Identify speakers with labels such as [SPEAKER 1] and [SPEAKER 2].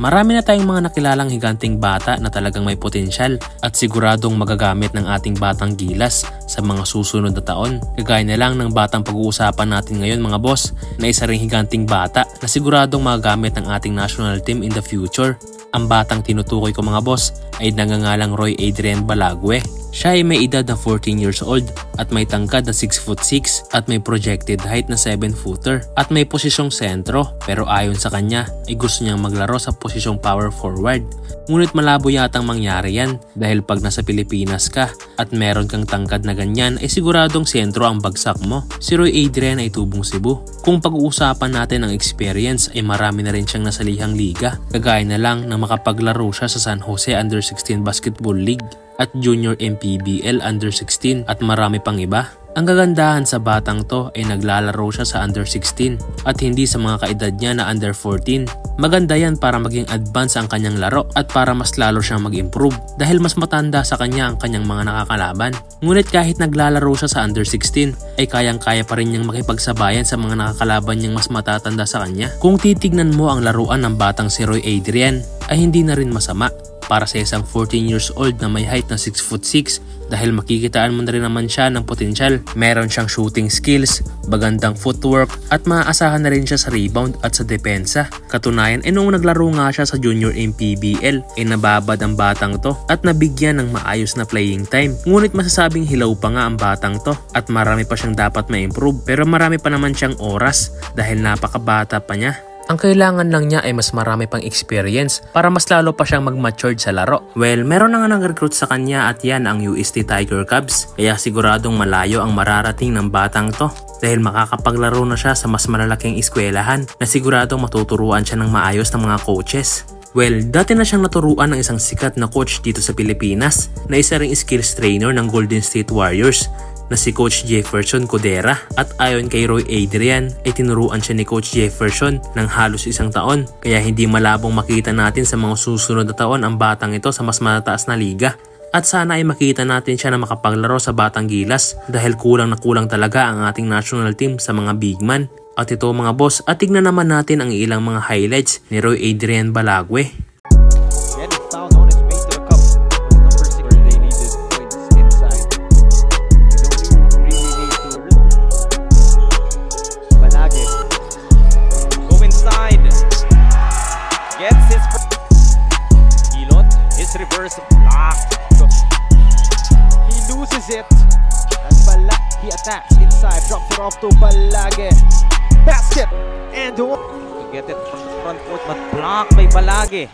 [SPEAKER 1] Marami na tayong mga nakilalang higanting bata na talagang may potensyal at siguradong magagamit ng ating batang gilas sa mga susunod na taon. Kagaya na lang ng batang pag-uusapan natin ngayon mga boss, na isa ring higanting bata na siguradong magagamit ng ating national team in the future. Ang batang tinutukoy ko mga boss ay nagngangalang Roy Adrian Balague. Siya ay may edad na 14 years old at may tangkad na 6'6" at may projected height na 7-footer at may posisyong sentro, pero ayon sa kanya ay gusto niyang maglaro sa posisyong power forward. Ngunit malabo yatang mangyari yan dahil pag nasa Pilipinas ka at meron kang tangkad na ganyan ay siguradong sentro ang bagsak mo. Si Roy Adrian ay tubong Cebu. Kung pag-uusapan natin ang experience ay marami na rin siyang nasalihang liga. Kagaya na lang na makapaglaro siya sa San Jose Under-16 Basketball League at Junior MPBL Under-16 at marami pang iba. Ang kagandahan sa batang to ay naglalaro siya sa Under-16 at hindi sa mga kaedad niya na Under-14. Maganda yan para maging advance ang kanyang laro at para mas lalo siyang mag-improve dahil mas matanda sa kanya ang kanyang mga nakakalaban. Ngunit kahit naglalaro siya sa Under-16 ay kayang-kaya pa rin niyang makipagsabayan sa mga nakakalaban niyang mas matatanda sa kanya. Kung titignan mo ang laruan ng batang si Roy Adrian ay hindi na rin masama para sa isang 14 years old na may height na 6'6" dahil makikitaan mo na rin naman siya ng potensyal. Meron siyang shooting skills, magandang footwork at maaasahan na rin siya sa rebound at sa depensa. Katunayan ay noong naglaro nga siya sa Junior MPBL ay nababad ang batang to at nabigyan ng maayos na playing time. Ngunit masasabing hilaw pa nga ang batang to at marami pa siyang dapat ma-improve, pero marami pa naman siyang oras dahil napakabata pa niya. Ang kailangan lang niya ay mas marami pang experience para mas lalo pa siyang mag-matured sa laro. Well, meron na nga nag-recruit sa kanya at yan ang UST Tiger Cubs. Kaya siguradong malayo ang mararating ng batang to dahil makakapaglaro na siya sa mas malalaking eskwelahan na siguradong matuturuan siya ng maayos ng mga coaches. Well, dati na siyang naturuan ng isang sikat na coach dito sa Pilipinas na isa ring skills trainer ng Golden State Warriors na si Coach Jefferson Codera, at ayon kay Roy Adrian ay tinuruan siya ni Coach Jefferson ng halos 1 taon, kaya hindi malabong makita natin sa mga susunod na taon ang batang ito sa mas matataas na liga. At sana ay makita natin siya na makapaglaro sa batang gilas dahil kulang na kulang talaga ang ating national team sa mga big man. At ito mga boss, at tignan naman natin ang ilang mga highlights ni Roy Adrian Balague.
[SPEAKER 2] Reverse block. He loses it. And he attacks inside, drops it off to Balague. Basket and to get it from front court, but blocked by Balague.